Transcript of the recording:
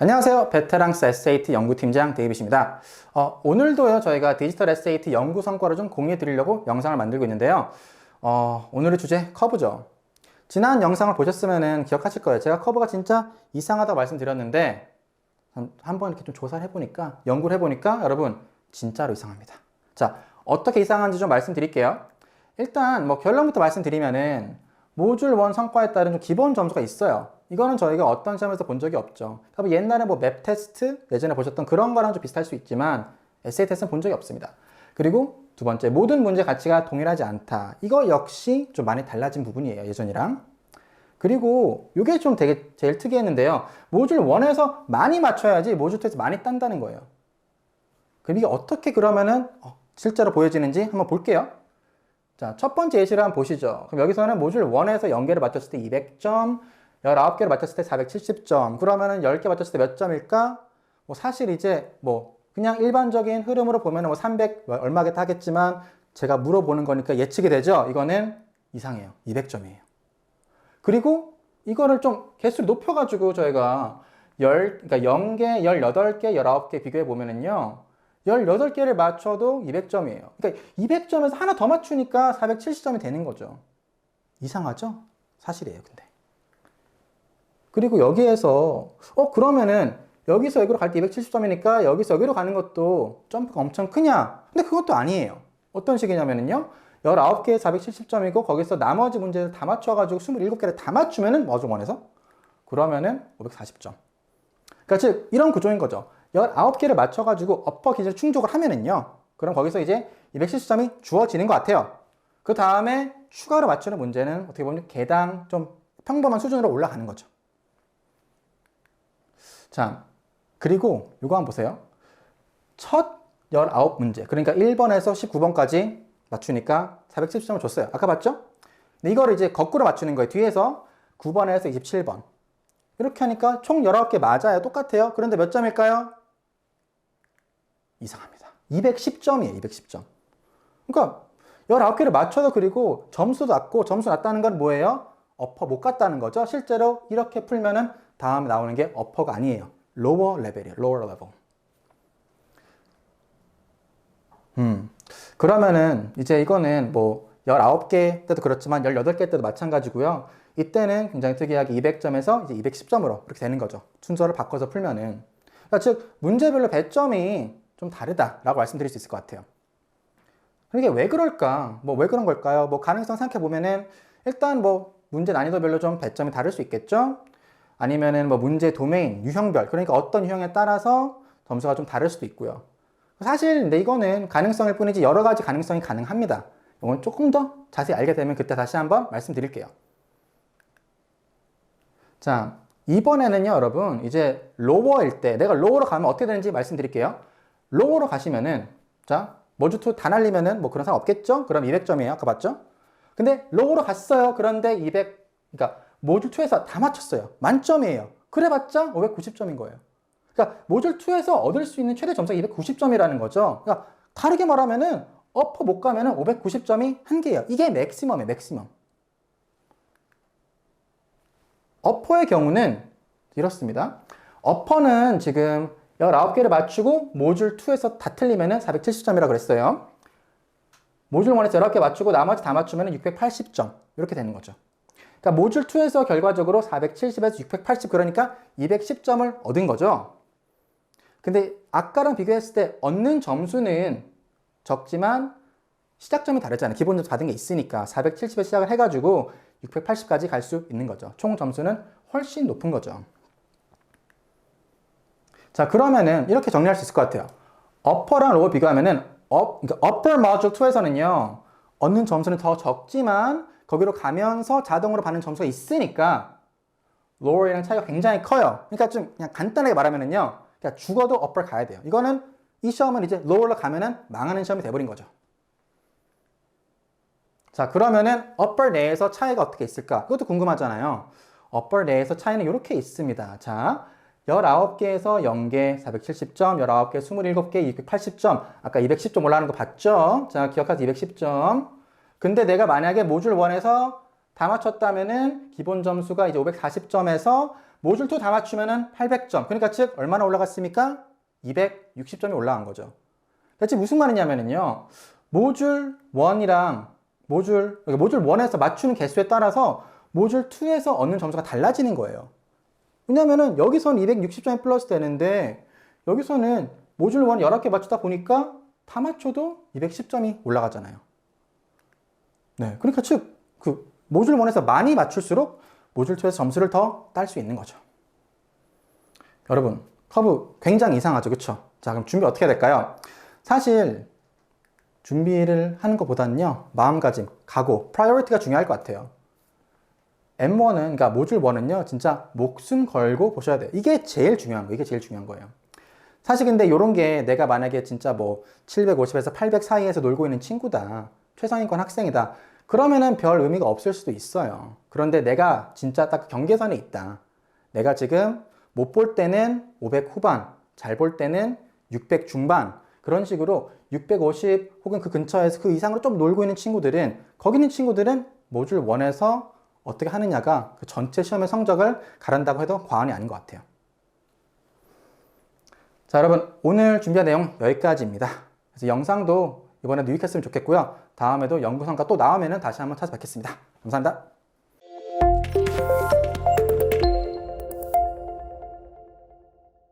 안녕하세요. 베테랑스 SAT 연구팀장 데이빗입니다. 오늘도요, 저희가 디지털 SAT 연구 성과를 좀 공유해 드리려고 영상을 만들고 있는데요. 오늘의 주제, 커브죠. 지난 영상을 보셨으면 기억하실 거예요. 제가 커브가 진짜 이상하다고 말씀드렸는데, 한번 이렇게 좀 조사를 해보니까, 연구를 해보니까, 여러분, 진짜로 이상합니다. 자, 어떻게 이상한지 좀 말씀드릴게요. 일단, 결론부터 말씀드리면은, 모듈 1 성과에 따른 좀 기본 점수가 있어요. 이거는 저희가 어떤 시험에서 본 적이 없죠. 그러니까 옛날에 맵 테스트, 예전에 보셨던 그런 거랑 좀 비슷할 수 있지만 에세이 테스트는 본 적이 없습니다. 그리고 두 번째, 모든 문제 가치가 동일하지 않다. 이거 역시 좀 많이 달라진 부분이에요, 예전이랑. 그리고 이게 좀 되게 제일 특이했는데요. 모듈 1에서 많이 맞춰야지 모듈 2에서 많이 딴다는 거예요. 그럼 이게 어떻게 그러면은 실제로 보여지는지 한번 볼게요. 자, 첫 번째 예시를 한번 보시죠. 그럼 여기서는 모듈 1에서 0개를 맞췄을 때 200점, 19개를 맞췄을 때 470점. 그러면은 10개 맞췄을 때 몇 점일까? 사실 이제 그냥 일반적인 흐름으로 보면은 300 얼마겠다 하겠지만 제가 물어보는 거니까 예측이 되죠? 이거는 이상해요. 200점이에요. 그리고 이거를 좀 개수를 높여가지고 저희가 그러니까 0개, 18개, 19개 비교해 보면은요. 18개를 맞춰도 200점이에요. 그러니까 200점에서 하나 더 맞추니까 470점이 되는 거죠. 이상하죠? 사실이에요, 근데. 그리고 여기에서 그러면은 여기서 여기로 갈 때 270점이니까 여기서 여기로 가는 것도 점프가 엄청 크냐? 근데 그것도 아니에요. 어떤 식이냐면요. 19개에 470점이고 거기서 나머지 문제를 다 맞춰가지고 27개를 다 맞추면은 모듈 1에서 그러면은 540점. 그러니까 즉 이런 구조인 거죠. 19개를 맞춰가지고 어퍼 기준을 충족을 하면은요. 그럼 거기서 이제 270점이 주어지는 것 같아요. 그 다음에 추가로 맞추는 문제는 어떻게 보면 개당 좀 평범한 수준으로 올라가는 거죠. 자, 그리고 이거 한번 보세요. 첫 19문제, 그러니까 1번에서 19번까지 맞추니까 470점을 줬어요. 아까 봤죠? 근데 이거를 이제 거꾸로 맞추는 거예요. 뒤에서 9번에서 27번. 이렇게 하니까 총 19개 맞아요. 똑같아요. 그런데 몇 점일까요? 이상합니다. 210점이에요. 210점. 그러니까 19개를 맞춰도 그리고 점수도 낮고 점수 낮다는 건 뭐예요? 어퍼 못 갔다는 거죠. 실제로 이렇게 풀면은 다음에 나오는 게 어퍼가 아니에요. 로워 레벨이에요. 로워 레벨. 그러면은 이제 이거는 19개 때도 그렇지만 18개 때도 마찬가지고요. 이때는 굉장히 특이하게 200점에서 이제 210점으로 이렇게 되는 거죠. 순서를 바꿔서 풀면은. 그러니까 즉 문제별로 배점이 좀 다르다라고 말씀드릴 수 있을 것 같아요. 이게 왜 그럴까? 왜 그런 걸까요? 가능성 생각해 보면은 일단 문제 난이도별로 좀 배점이 다를 수 있겠죠? 아니면은 문제 도메인, 유형별, 그러니까 어떤 유형에 따라서 점수가 좀 다를 수도 있고요. 사실 근데 이거는 가능성일 뿐이지 여러 가지 가능성이 가능합니다. 이건 조금 더 자세히 알게 되면 그때 다시 한번 말씀드릴게요. 자, 이번에는요, 여러분, 이제 로워일 때, 내가 로워로 가면 어떻게 되는지 말씀드릴게요. 로워로 가시면은, 자, 모듈2 다 날리면은 그런 상관 없겠죠? 그럼 200점이에요. 아까 봤죠? 근데 로워로 갔어요. 그런데 그러니까 모듈2에서 다 맞췄어요. 만점이에요. 그래봤자 590점인 거예요. 그러니까 모듈2에서 얻을 수 있는 최대 점수가 290점이라는 거죠. 그러니까 다르게 말하면은 어퍼 못 가면은 590점이 한계예요. 이게 맥시멈이에요. 맥시멈. 어퍼의 경우는 이렇습니다. 어퍼는 지금 19개를 맞추고 모듈 2에서 다 틀리면은 470점이라고 그랬어요. 모듈 1에서 19개 맞추고 나머지 다 맞추면 680점. 이렇게 되는 거죠. 그러니까 모듈 2에서 결과적으로 470에서 680, 그러니까 210점을 얻은 거죠. 근데 아까랑 비교했을 때 얻는 점수는 적지만 시작점이 다르잖아요. 기본 점수 받은 게 있으니까 470에 시작을 해가지고 680까지 갈 수 있는 거죠. 총 점수는 훨씬 높은 거죠. 자, 그러면은 이렇게 정리할 수 있을 것 같아요. 어퍼랑 로워 비교하면은 그러니까 upper module 2에서는요. 얻는 점수는 더 적지만 거기로 가면서 자동으로 받는 점수가 있으니까 lower이랑 차이가 굉장히 커요. 그러니까 좀 그냥 간단하게 말하면은요. 그냥 죽어도 upper 가야 돼요. 이거는 이 시험은 이제 lower로 가면은 망하는 시험이 돼버린 거죠. 자, 그러면은 upper 내에서 차이가 어떻게 있을까? 이것도 궁금하잖아요. upper 내에서 차이는 이렇게 있습니다. 자, 19개에서 0개 470점, 19개 27개 280점. 아까 210점 올라가는 거 봤죠? 자, 기억하세요. 210점. 근데 내가 만약에 모듈 1에서 다 맞췄다면은 기본 점수가 이제 540점에서 모듈 2 다 맞추면은 800점. 그러니까 즉 얼마나 올라갔습니까? 260점이 올라간 거죠. 대체 무슨 말이냐면요. 모듈 1이랑 모듈 1에서 맞추는 개수에 따라서 모듈 2에서 얻는 점수가 달라지는 거예요. 왜냐면은 여기서는 260점이 플러스 되는데 여기서는 모듈 1 11개 맞추다 보니까 다 맞춰도 210점이 올라가잖아요. 네, 그러니까 즉 그 모듈 1에서 많이 맞출수록 모듈 2에서 점수를 더 딸 수 있는 거죠. 여러분, 커브 굉장히 이상하죠, 그쵸? 자, 그럼 준비 어떻게 해야 될까요? 사실 준비를 하는 것보다는요, 마음가짐, 각오, 프라이어리티가 중요할 것 같아요. M1은, 그러니까 모듈 1은요, 진짜 목숨 걸고 보셔야 돼요. 이게 제일 중요한 거예요. 이게 제일 중요한 거예요. 사실 근데 이런 게 내가 만약에 진짜 뭐 750에서 800 사이에서 놀고 있는 친구다. 최상위권 학생이다. 그러면은 별 의미가 없을 수도 있어요. 그런데 내가 진짜 딱 경계선에 있다. 내가 지금 못 볼 때는 500 후반, 잘 볼 때는 600 중반, 그런 식으로 650 혹은 그 근처에서 그 이상으로 좀 놀고 있는 친구들은, 거기 있는 친구들은 모듈 1에서 어떻게 하느냐가 그 전체 시험의 성적을 가른다고 해도 과언이 아닌 것 같아요. 자, 여러분, 오늘 준비한 내용 여기까지입니다. 그래서 영상도 이번에도 유익했으면 좋겠고요. 다음에도 연구 성과 또 나오면 다시 한번 찾아뵙겠습니다. 감사합니다.